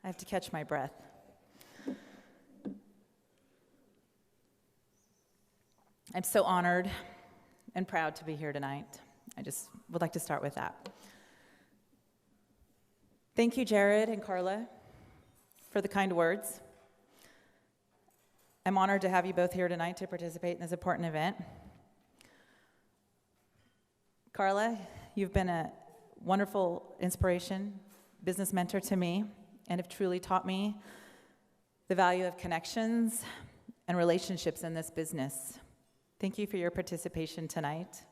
I have to catch my breath. I'm so honored and proud to be here tonight. I just would like to start with that. Thank you, Jared and Carla, for the kind words. I'm honored to have you both here tonight to participate in this important event. Carla, you've been a wonderful inspiration, business mentor to me, and have truly taught me the value of connections and relationships in this business. Thank you for your participation tonight.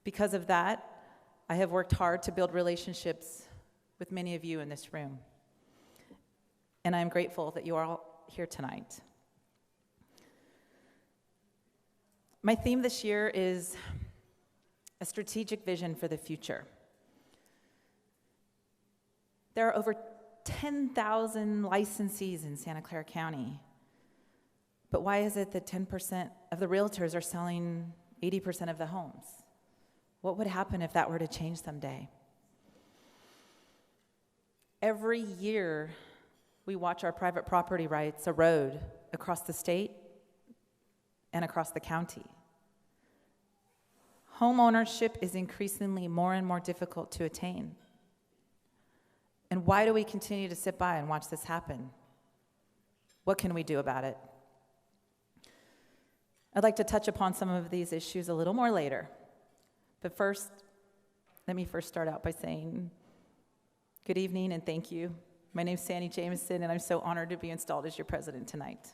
Because of that, I have worked hard to build relationships with many of you in this room. And I am grateful that you are all here tonight. My theme this year is a strategic vision for the future. There are over 10,000 licensees in Santa Clara County. But why is it that 10% of the realtors are selling 80% of the homes? What would happen if that were to change someday? Every year, we watch our private property rights erode across the state and across the county. Home ownership is increasingly more and more difficult to attain. And why do we continue to sit by and watch this happen? What can we do about it? I'd like to touch upon some of these issues a little more later. But first, let me start out by saying good evening and thank you. My name's Sandy Jamison, and I'm so honored to be installed as your president tonight.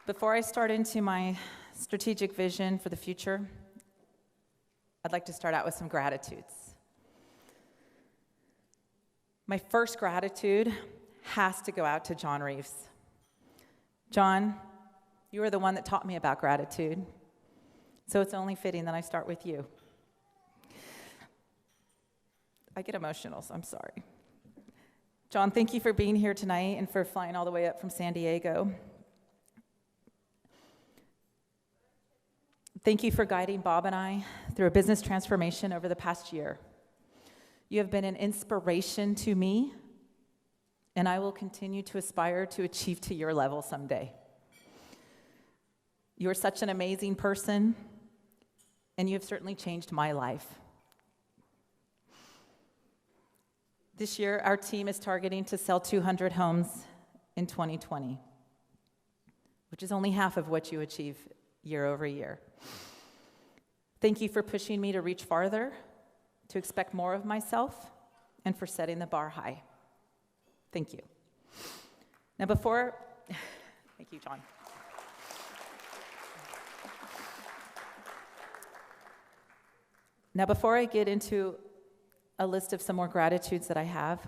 Before I start into my strategic vision for the future, I'd like to start out with some gratitudes. My first gratitude has to go out to John Reeves. John, you are the one that taught me about gratitude, so it's only fitting that I start with you. I get emotional, so I'm sorry. John, thank you for being here tonight and for flying all the way up from San Diego. Thank you for guiding Bob and I through a business transformation over the past year. You have been an inspiration to me, and I will continue to aspire to achieve to your level someday. You are such an amazing person, and you have certainly changed my life. This year, our team is targeting to sell 200 homes in 2020, which is only half of what you achieve year over year. Thank you for pushing me to reach farther, to expect more of myself, and for setting the bar high. Thank you. Now thank you, John. Now before I get into a list of some more gratitudes that I have,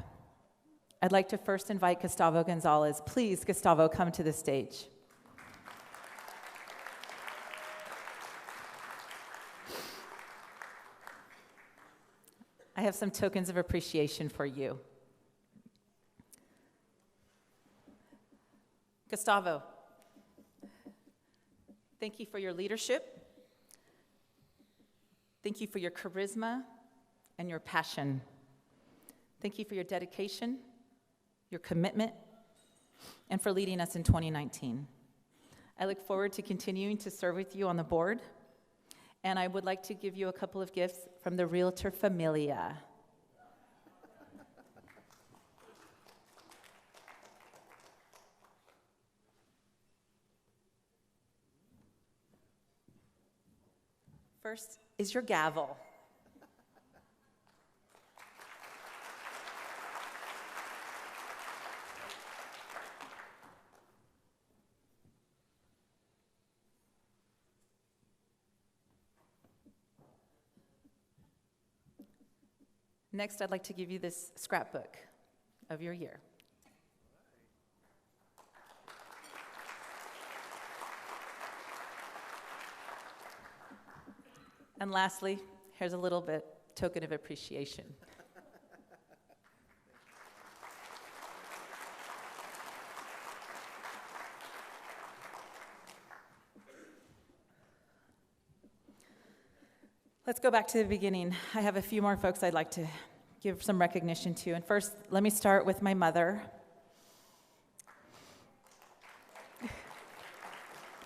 I'd like to first invite Gustavo Gonzalez. Please, Gustavo, come to the stage. I have some tokens of appreciation for you. Gustavo, thank you for your leadership. Thank you for your charisma and your passion. Thank you for your dedication, your commitment, and for leading us in 2019. I look forward to continuing to serve with you on the board. And I would like to give you a couple of gifts from the Realtor Familia. First is your gavel. Next, I'd like to give you this scrapbook of your year. And lastly, here's a little bit token of appreciation. Let's go back to the beginning. I have a few more folks I'd like to give some recognition to. And first, let me start with my mother.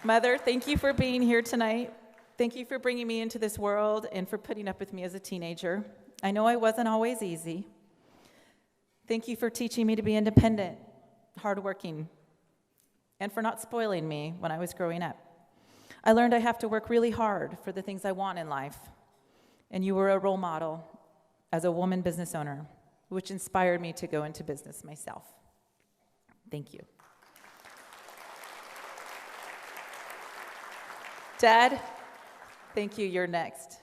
Mother, thank you for being here tonight. Thank you for bringing me into this world and for putting up with me as a teenager. I know I wasn't always easy. Thank you for teaching me to be independent, hardworking, and for not spoiling me when I was growing up. I learned I have to work really hard for the things I want in life. And you were a role model as a woman business owner, which inspired me to go into business myself. Thank you. Dad, thank you, you're next.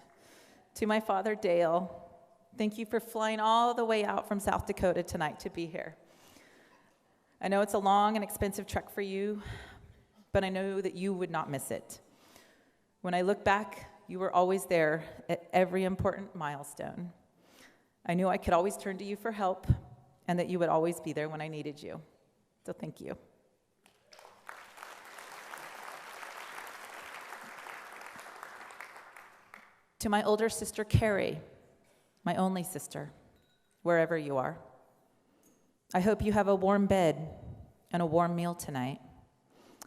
To my father, Dale, thank you for flying all the way out from South Dakota tonight to be here. I know it's a long and expensive trek for you, but I know that you would not miss it. When I look back, you were always there at every important milestone. I knew I could always turn to you for help and that you would always be there when I needed you. So thank you. To my older sister, Carrie, my only sister, wherever you are, I hope you have a warm bed and a warm meal tonight,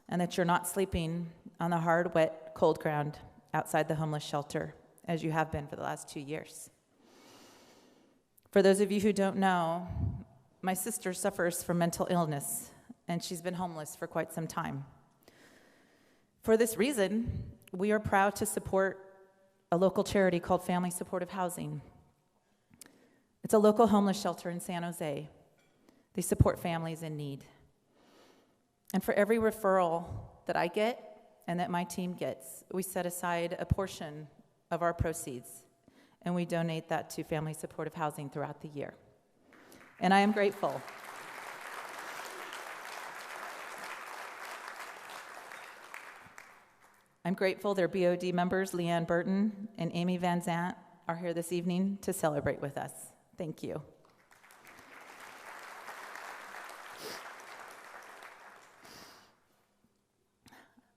and that you're not sleeping on the hard, wet, cold ground outside the homeless shelter, as you have been for the last 2 years. For those of you who don't know, my sister suffers from mental illness, and she's been homeless for quite some time. For this reason, we are proud to support a local charity called Family Supportive Housing. It's a local homeless shelter in San Jose. They support families in need. And for every referral that I get and that my team gets, we set aside a portion of our proceeds, and we donate that to Family Supportive Housing throughout the year. And I am grateful. I'm grateful their BOD members, Leanne Burton and Amy Van Zant, are here this evening to celebrate with us. Thank you.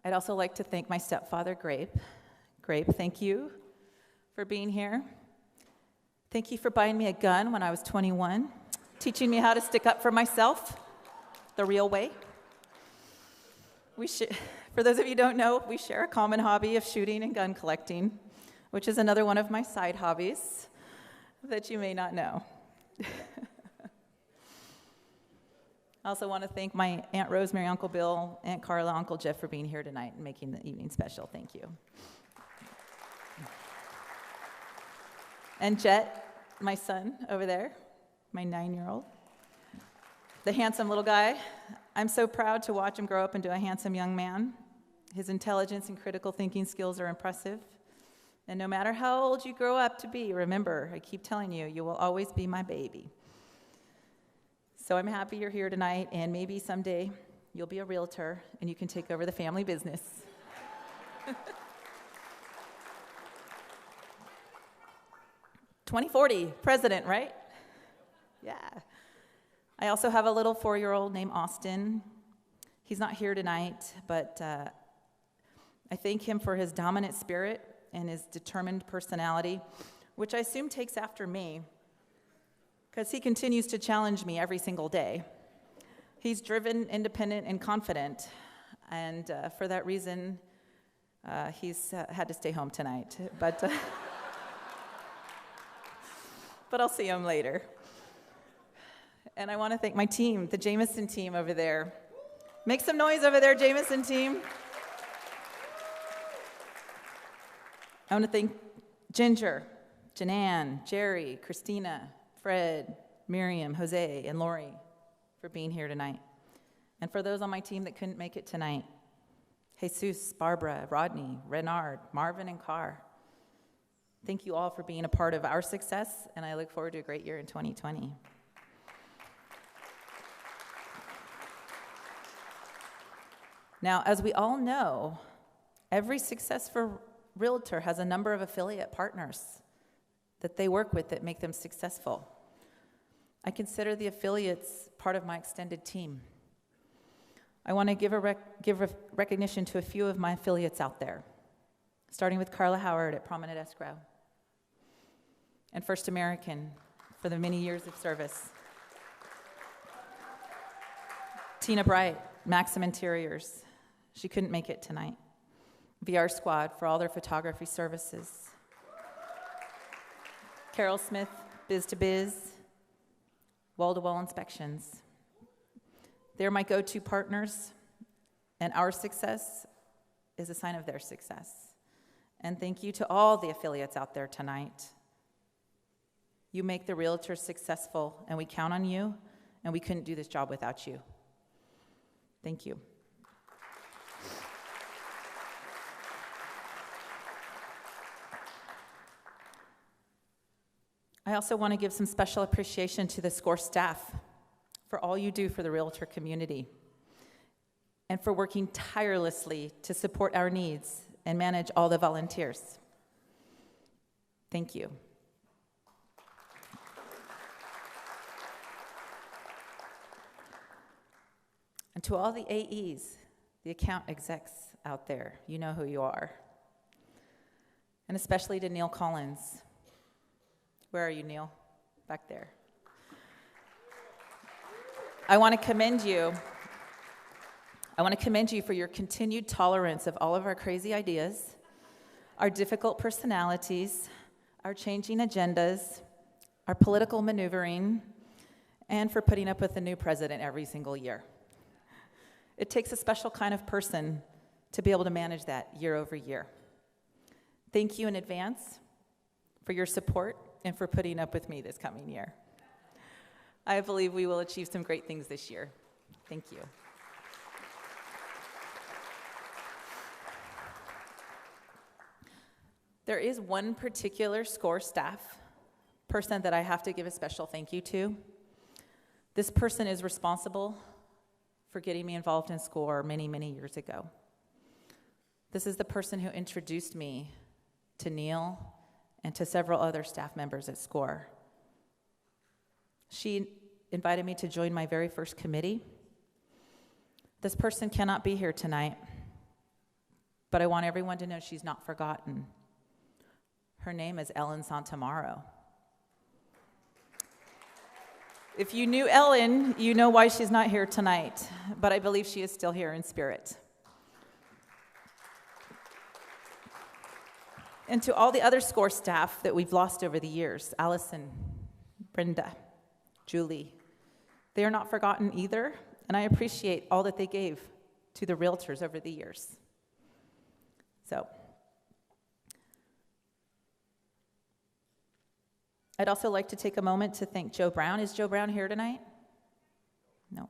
I'd also like to thank my stepfather, Grape. Grape, thank you for being here. Thank you for buying me a gun when I was 21, teaching me how to stick up for myself the real way. For those of you who don't know, we share a common hobby of shooting and gun collecting, which is another one of my side hobbies that you may not know. I also want to thank my Aunt Rosemary, Uncle Bill, Aunt Carla, Uncle Jeff for being here tonight and making the evening special. Thank you. And Jet, my son over there, my 9-year-old, the handsome little guy. I'm so proud to watch him grow up into a handsome young man. His intelligence and critical thinking skills are impressive. And no matter how old you grow up to be, remember, I keep telling you, you will always be my baby. So I'm happy you're here tonight, and maybe someday you'll be a realtor and you can take over the family business. 2040, president, right? Yeah. I also have a little 4-year-old named Austin. He's not here tonight, but I thank him for his dominant spirit and his determined personality, which I assume takes after me, because he continues to challenge me every single day. He's driven, independent, and confident, and for that reason, he's had to stay home tonight. But I'll see him later. And I want to thank my team, the Jamison Team over there. Make some noise over there, Jamison Team. I want to thank Ginger, Janan, Jerry, Christina, Fred, Miriam, Jose, and Lori for being here tonight. And for those on my team that couldn't make it tonight, Jesus, Barbara, Rodney, Renard, Marvin, and Carr. Thank you all for being a part of our success, and I look forward to a great year in 2020. Now, as we all know, every successful realtor has a number of affiliate partners that they work with that make them successful. I consider the affiliates part of my extended team. I want to give recognition to a few of my affiliates out there, starting with Carla Howard at Prominent Escrow, and First American for the many years of service. Tina Bright, Maxim Interiors. She couldn't make it tonight. VR Squad for all their photography services. Carol Smith, Biz to Biz, wall-to-wall inspections. They're my go-to partners, and our success is a sign of their success. And thank you to all the affiliates out there tonight. You make the Realtors successful, and we count on you, and we couldn't do this job without you. Thank you. I also want to give some special appreciation to the SCCAOR staff for all you do for the Realtor community and for working tirelessly to support our needs and manage all the volunteers. Thank you. And to all the AEs, the account execs out there, you know who you are. And especially to Neil Collins. Where are you, Neil? Back there. I want to commend you. I want to commend you for your continued tolerance of all of our crazy ideas, our difficult personalities, our changing agendas, our political maneuvering, and for putting up with a new president every single year. It takes a special kind of person to be able to manage that year over year. Thank you in advance for your support and for putting up with me this coming year. I believe we will achieve some great things this year. Thank you. There is one particular SCCAOR staff person that I have to give a special thank you to. This person is responsible for getting me involved in SCCAOR many, many years ago. This is the person who introduced me to Neil and to several other staff members at SCCAOR. She invited me to join my very first committee. This person cannot be here tonight, but I want everyone to know she's not forgotten. Her name is Ellen Santamaro. If you knew Ellen, you know why she's not here tonight, but I believe she is still here in spirit. And to all the other SCCAOR staff that we've lost over the years, Allison, Brenda, Julie, they are not forgotten either, and I appreciate all that they gave to the Realtors over the years. So, I'd also like to take a moment to thank Joe Brown. Is Joe Brown here tonight? No.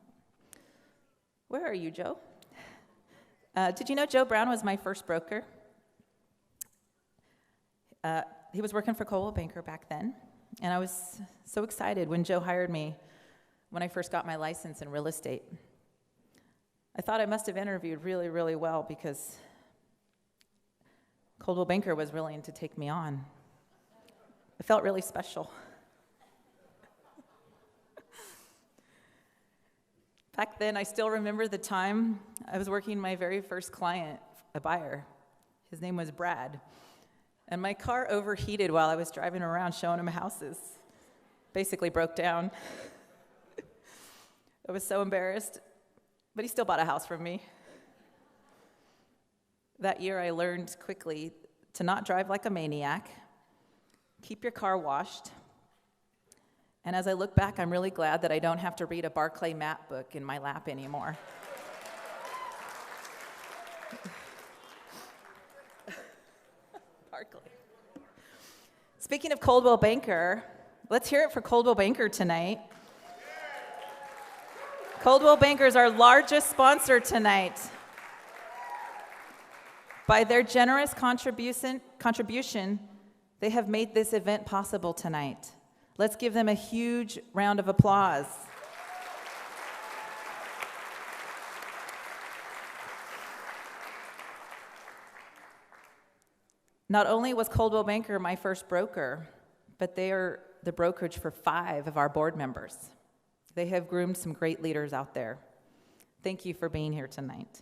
Where are you, Joe? Did you know Joe Brown was my first broker? He was working for Coldwell Banker back then, and I was so excited when Joe hired me when I first got my license in real estate. I thought I must have interviewed really, really well because Coldwell Banker was willing to take me on. It felt really special. Back then, I still remember the time I was working my very first client, a buyer. His name was Brad. And my car overheated while I was driving around showing him houses. Basically broke down. I was so embarrassed, but he still bought a house from me. That year, I learned quickly to not drive like a maniac. Keep your car washed. And as I look back, I'm really glad that I don't have to read a Barclay map book in my lap anymore. Barclay. Speaking of Coldwell Banker, let's hear it for Coldwell Banker tonight. Coldwell Banker is our largest sponsor tonight. By their generous contribution, they have made this event possible tonight. Let's give them a huge round of applause. Not only was Coldwell Banker my first broker, but they are the brokerage for 5 of our board members. They have groomed some great leaders out there. Thank you for being here tonight.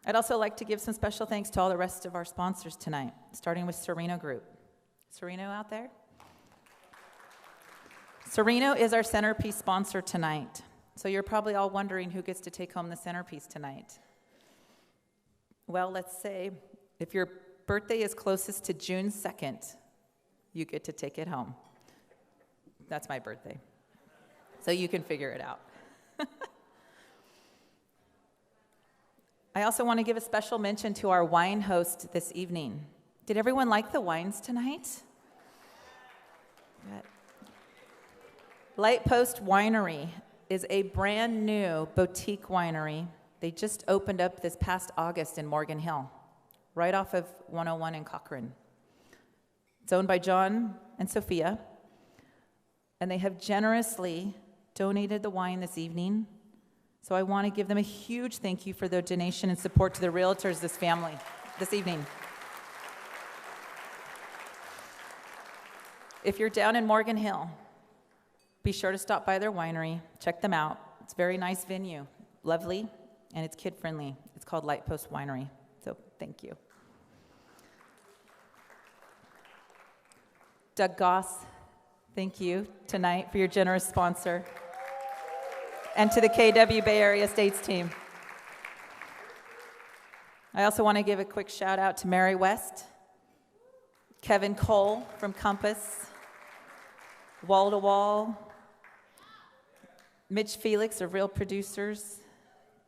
I'd also like to give some special thanks to all the rest of our sponsors tonight, starting with Sereno Group. Sereno out there? Sereno is our centerpiece sponsor tonight. So you're probably all wondering who gets to take home the centerpiece tonight. Well, let's say if your birthday is closest to June 2nd, you get to take it home. That's my birthday. So you can figure it out. I also want to give a special mention to our wine host this evening. Did everyone like the wines tonight? Good. Lightpost Winery is a brand new boutique winery. They just opened up this past August in Morgan Hill, right off of 101 in Cochrane. It's owned by John and Sophia, and they have generously donated the wine this evening. So I want to give them a huge thank you for their donation and support to the Realtors this evening. If you're down in Morgan Hill, be sure to stop by their winery, check them out. It's a very nice venue, lovely, and it's kid-friendly. It's called Lightpost Winery, so thank you. Doug Goss, thank you tonight for your generous sponsor. And to the KW Bay Area Estates team. I also want to give a quick shout out to Mary West, Kevin Cole from Compass, Wall to Wall, Mitch Felix of Real Producers,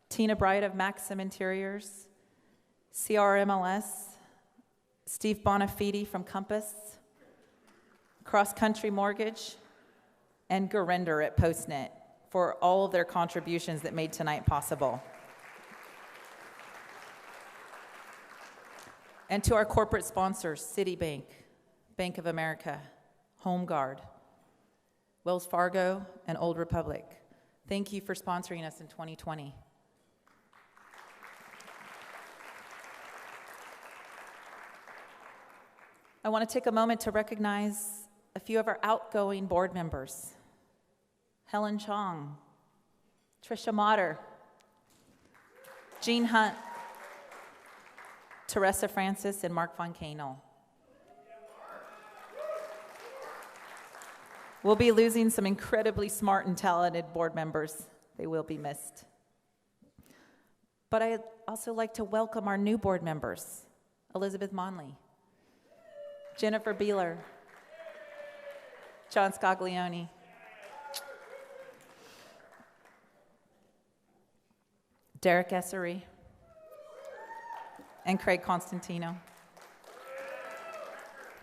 Tina Bright of Maxim Interiors, CRMLS, Steve Bonafide from Compass, Cross Country Mortgage, and Gurinder at Postnet for all of their contributions that made tonight possible. And to our corporate sponsors, Citibank, Bank of America, Home Guard, Wells Fargo, and Old Republic. Thank you for sponsoring us in 2020. I want to take a moment to recognize a few of our outgoing board members. Helen Chong, Tricia Motter, Jean Hunt, Teresa Francis, and Mark Von Canel. We'll be losing some incredibly smart and talented board members. They will be missed. But I'd also like to welcome our new board members, Elizabeth Monley, Jennifer Beeler, John Scaglione, Derek Essery, and Craig Constantino.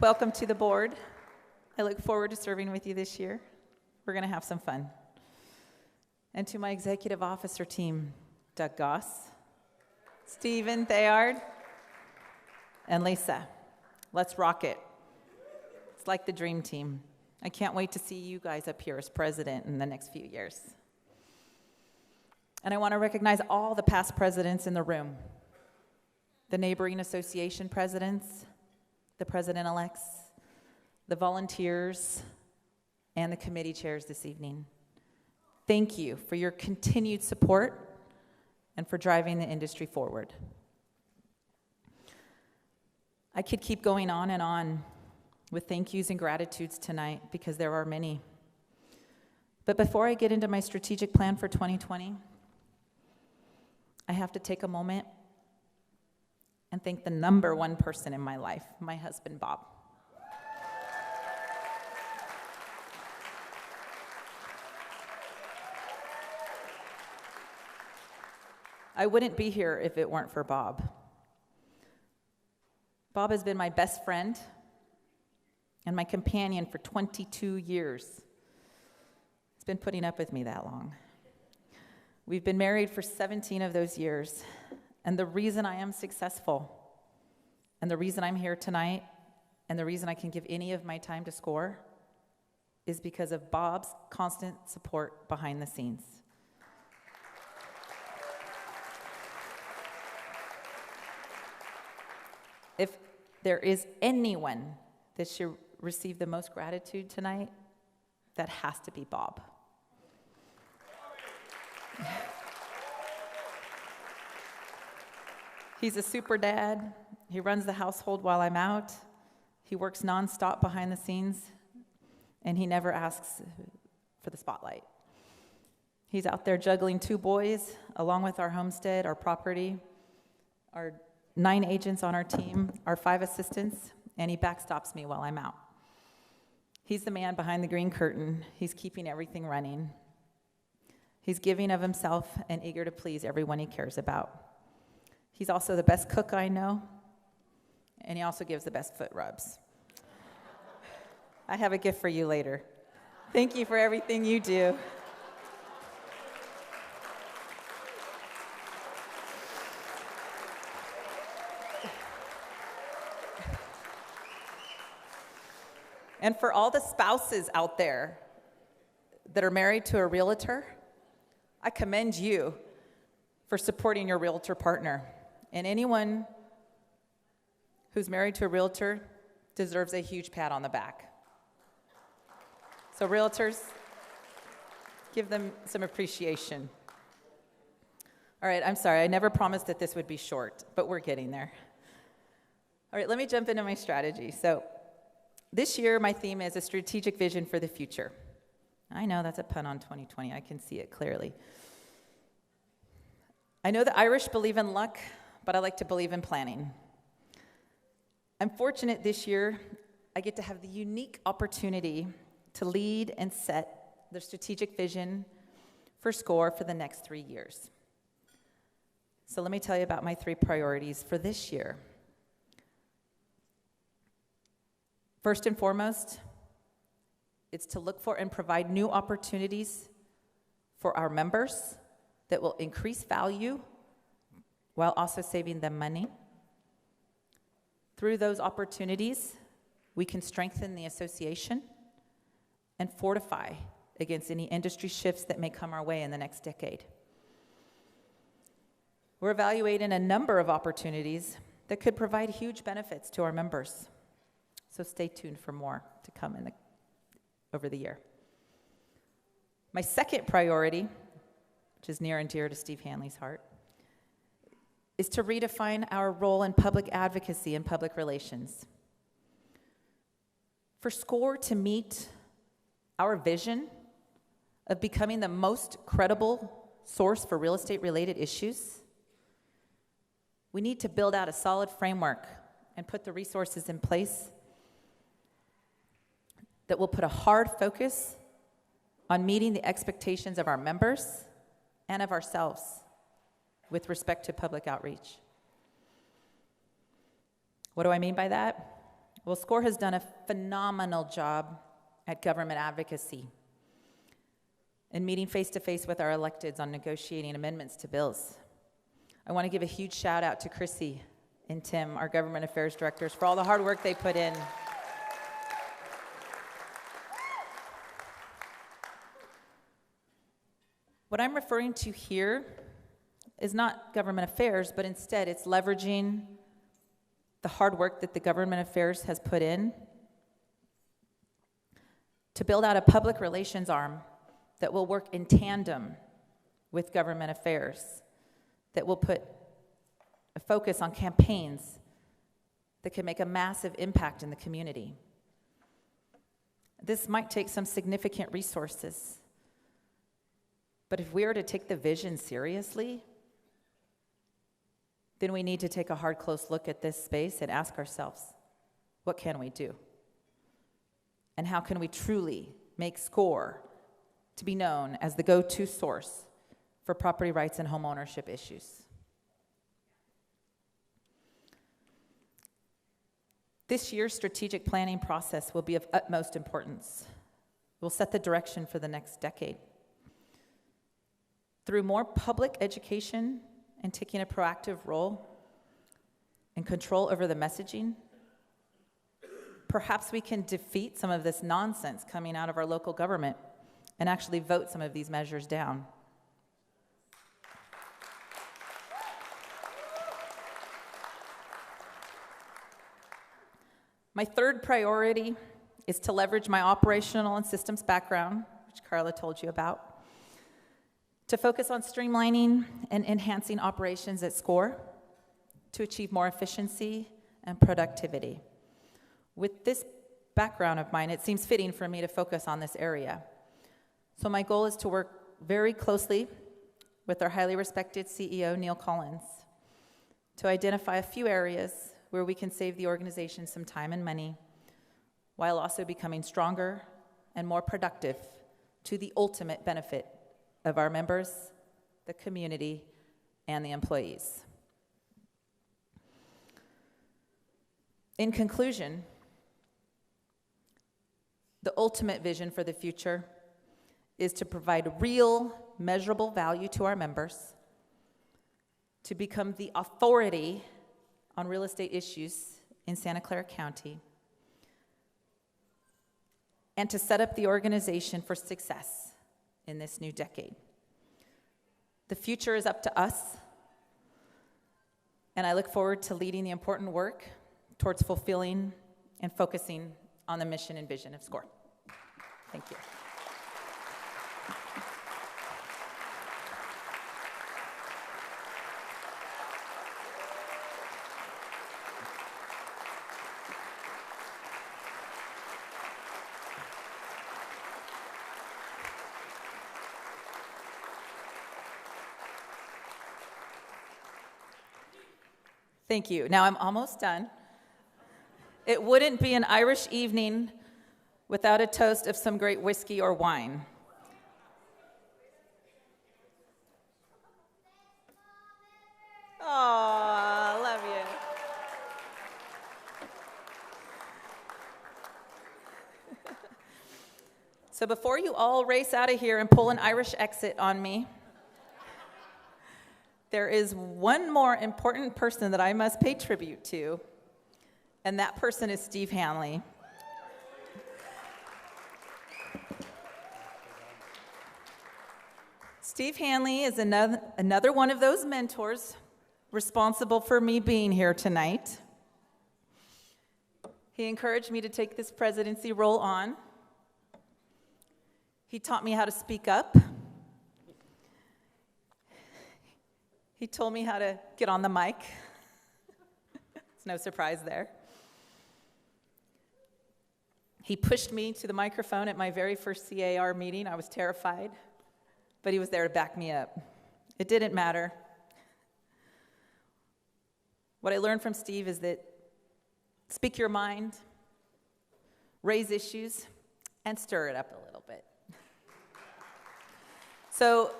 Welcome to the board. I look forward to serving with you this year. We're going to have some fun. And to my executive officer team, Doug Goss, Stephen Thayard, and Lisa. Let's rock it. It's like the dream team. I can't wait to see you guys up here as president in the next few years. And I want to recognize all the past presidents in the room, the neighboring association presidents, the president-elects, the volunteers, and the committee chairs this evening. Thank you for your continued support and for driving the industry forward. I could keep going on and on with thank yous and gratitudes tonight because there are many. But before I get into my strategic plan for 2020, I have to take a moment and thank the number one person in my life, my husband, Bob. I wouldn't be here if it weren't for Bob. Bob has been my best friend and my companion for 22 years. He's been putting up with me that long. We've been married for 17 of those years, and the reason I am successful, and the reason I'm here tonight, and the reason I can give any of my time to SCCAOR is because of Bob's constant support behind the scenes. If there is anyone that should receive the most gratitude tonight, that has to be Bob. He's a super dad. He runs the household while I'm out. He works nonstop behind the scenes, and he never asks for the spotlight. He's out there juggling 2 boys, along with our homestead, our property, our 9 agents on our team, our 5 assistants, and he backstops me while I'm out. He's the man behind the green curtain. He's keeping everything running. He's giving of himself and eager to please everyone he cares about. He's also the best cook I know, and he also gives the best foot rubs. I have a gift for you later. Thank you for everything you do. And for all the spouses out there that are married to a realtor, I commend you for supporting your realtor partner. And anyone who's married to a realtor deserves a huge pat on the back. So realtors, give them some appreciation. All right, I'm sorry, I never promised that this would be short, but we're getting there. All right, let me jump into my strategy. So this year, my theme is a strategic vision for the future. I know that's a pun on 2020. I can see it clearly. I know the Irish believe in luck, but I like to believe in planning. I'm fortunate this year, I get to have the unique opportunity to lead and set the strategic vision for SCCAOR for the next 3 years. So let me tell you about my 3 priorities for this year. First and foremost, it's to look for and provide new opportunities for our members that will increase value while also saving them money. Through those opportunities, we can strengthen the association and fortify against any industry shifts that may come our way in the next decade. We're evaluating a number of opportunities that could provide huge benefits to our members. So stay tuned for more to come over the year. My second priority, which is near and dear to Steve Hanley's heart, is to redefine our role in public advocacy and public relations. For SCCAOR to meet our vision of becoming the most credible source for real estate-related issues, we need to build out a solid framework and put the resources in place that will put a hard focus on meeting the expectations of our members and of ourselves with respect to public outreach. What do I mean by that? Well, SCCAOR has done a phenomenal job at government advocacy and meeting face-to-face with our electeds on negotiating amendments to bills. I want to give a huge shout out to Chrissy and Tim, our government affairs directors, for all the hard work they put in. What I'm referring to here is not government affairs, but instead it's leveraging the hard work that the government affairs has put in to build out a public relations arm that will work in tandem with government affairs, that will put a focus on campaigns that can make a massive impact in the community. This might take some significant resources, but if we are to take the vision seriously, then we need to take a hard, close look at this space and ask ourselves, what can we do? And how can we truly make SCCAOR to be known as the go-to source for property rights and home ownership issues? This year's strategic planning process will be of utmost importance. It will set the direction for the next decade. Through more public education and taking a proactive role and control over the messaging, perhaps we can defeat some of this nonsense coming out of our local government and actually vote some of these measures down. My third priority is to leverage my operational and systems background, which Carla told you about, to focus on streamlining and enhancing operations at SCCAOR to achieve more efficiency and productivity. With this background of mine, it seems fitting for me to focus on this area. So my goal is to work very closely with our highly respected CEO, Neil Collins, to identify a few areas where we can save the organization some time and money, while also becoming stronger and more productive to the ultimate benefit of our members, the community, and the employees. In conclusion, the ultimate vision for the future is to provide real, measurable value to our members, to become the authority on real estate issues in Santa Clara County, and to set up the organization for success in this new decade. The future is up to us, and I look forward to leading the important work towards fulfilling and focusing on the mission and vision of SCCAOR. Thank you. Thank you. Now I'm almost done. It wouldn't be an Irish evening without a toast of some great whiskey or wine. Oh, love you. So before you all race out of here and pull an Irish exit on me, there is one more important person that I must pay tribute to, and that person is Steve Hanley. Steve Hanley is another one of those mentors responsible for me being here tonight. He encouraged me to take this presidency role on. He taught me how to speak up. He told me how to get on the mic. It's no surprise there. He pushed me to the microphone at my very first SCCAOR meeting. I was terrified, but he was there to back me up. It didn't matter. What I learned from Steve is that speak your mind, raise issues, and stir it up a little bit. So,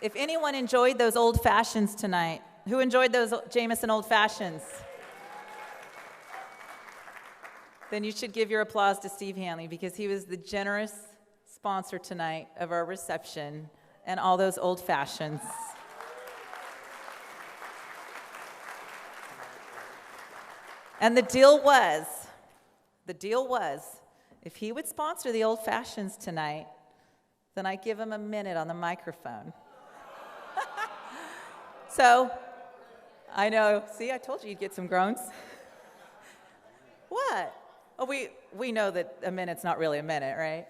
if anyone enjoyed those old fashions tonight, who enjoyed those Jamison old fashions? Then you should give your applause to Steve Hanley, because he was the generous sponsor tonight of our reception and all those old fashions. And the deal was, if he would sponsor the old fashions tonight, then I give him a minute on the microphone. So, I know, see, I told you you'd get some groans. What? Oh, we know that a minute's not really a minute, right?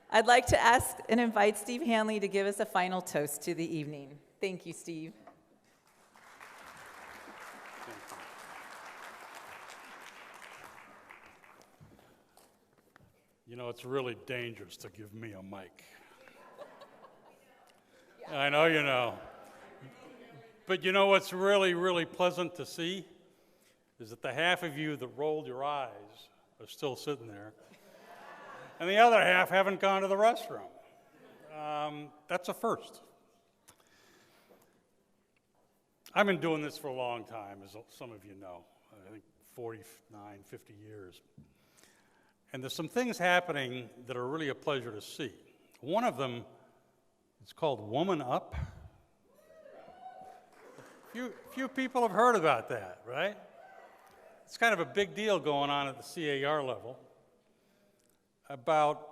I'd like to ask and invite Steve Hanley to give us a final toast to the evening. Thank you, Steve. You know, it's really dangerous to give me a mic. I know you know. But you know what's really, really pleasant to see is that the half of you that rolled your eyes are still sitting there, and the other half haven't gone to the restroom. That's a first. I've been doing this for a long time, as some of you know. I think 49, 50 years. And there's some things happening that are really a pleasure to see. One of them, it's called Woman Up. Few people have heard about that, right? It's kind of a big deal going on at the SCCAOR level about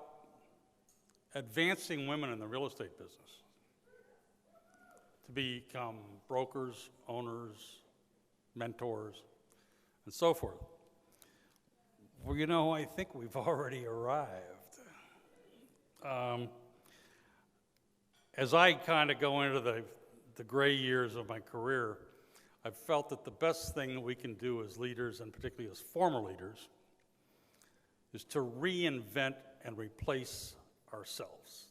advancing women in the real estate business to become brokers, owners, mentors, and so forth. Well, you know, I think we've already arrived. As I kind of go into the gray years of my career, I've felt that the best thing that we can do as leaders, and particularly as former leaders, is to reinvent and replace ourselves.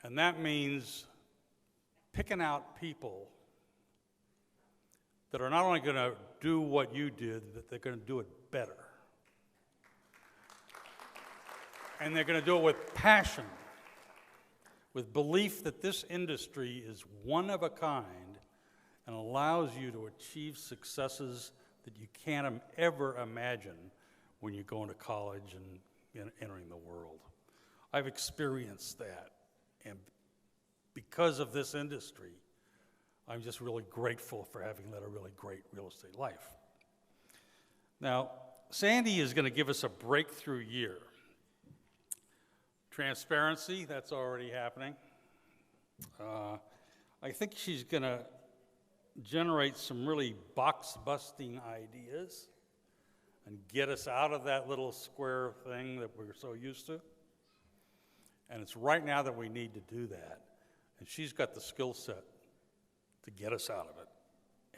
And that means picking out people that are not only going to do what you did, but they're going to do it better. And they're going to do it with passion, with belief that this industry is one of a kind and allows you to achieve successes that you can't ever imagine when you go into college and entering the world. I've experienced that, and because of this industry, I'm just really grateful for having led a really great real estate life. Now, Sandy is going to give us a breakthrough year. Transparency, that's already happening. I think she's going to generate some really box-busting ideas and get us out of that little square thing that we're so used to. And it's right now that we need to do that. And she's got the skill set to get us out of it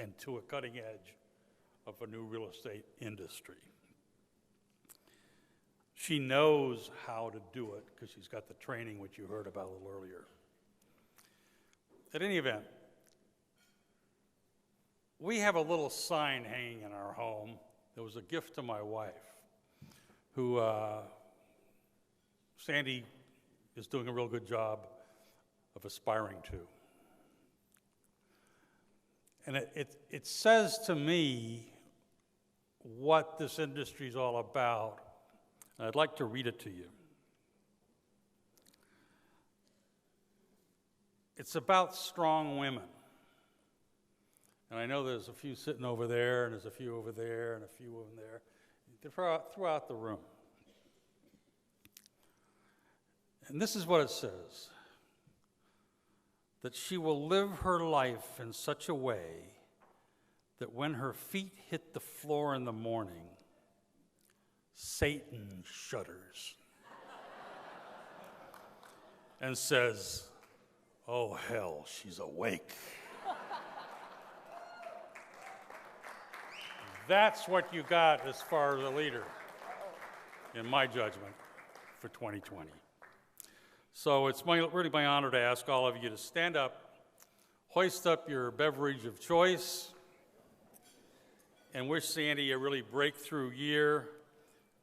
and to a cutting edge of a new real estate industry. She knows how to do it because she's got the training, which you heard about a little earlier. At any event, we have a little sign hanging in our home that was a gift to my wife, who Sandy is doing a real good job of aspiring to. And it says to me what this industry is all about. And I'd like to read it to you. It's about strong women. And I know there's a few sitting over there, and there's a few over there, and a few over there, throughout the room. And this is what it says: that she will live her life in such a way that when her feet hit the floor in the morning, Satan shudders and says, "Oh, hell, she's awake." That's what you got as far as a leader, in my judgment, for 2020. So it's really my honor to ask all of you to stand up, hoist up your beverage of choice, and wish Sandy a really breakthrough year,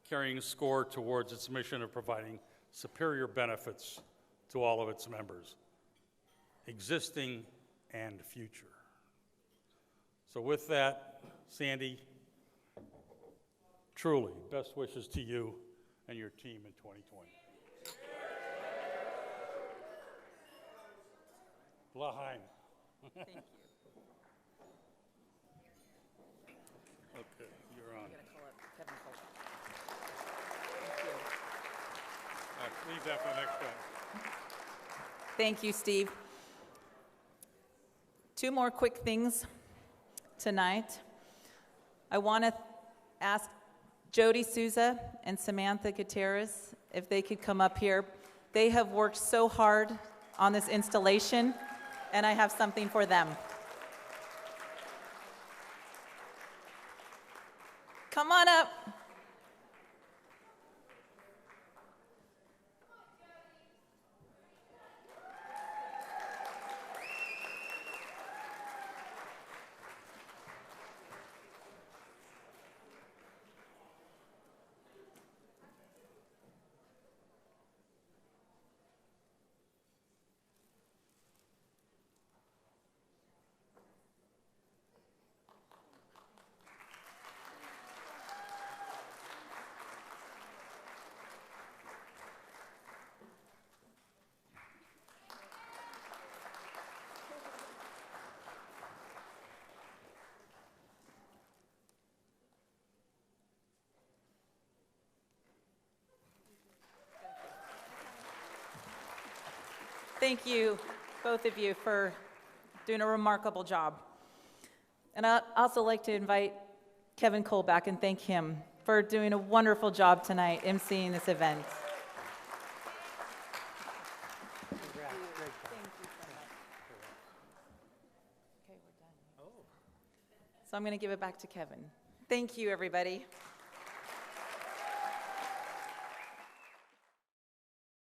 carrying SCCAOR towards its mission of providing superior benefits to all of its members, existing and future. So with that, Sandy, truly, best wishes to you and your team in 2020. Laheim. Thank you. Okay, you're on. I'm going to call up Kevin Cole. Thank you. Leave that for the next time. Thank you, Steve. Two more quick things tonight. I want to ask Jody Souza and Samantha Gutierrez if they could come up here. They have worked so hard on this installation, and I have something for them. Come on up. Thank you, both of you, for doing a remarkable job. And I'd also like to invite Kevin Cole back and thank him for doing a wonderful job tonight emceeing this event. Thank you so much. Okay. So I'm going to give it back to Kevin. Thank you, everybody.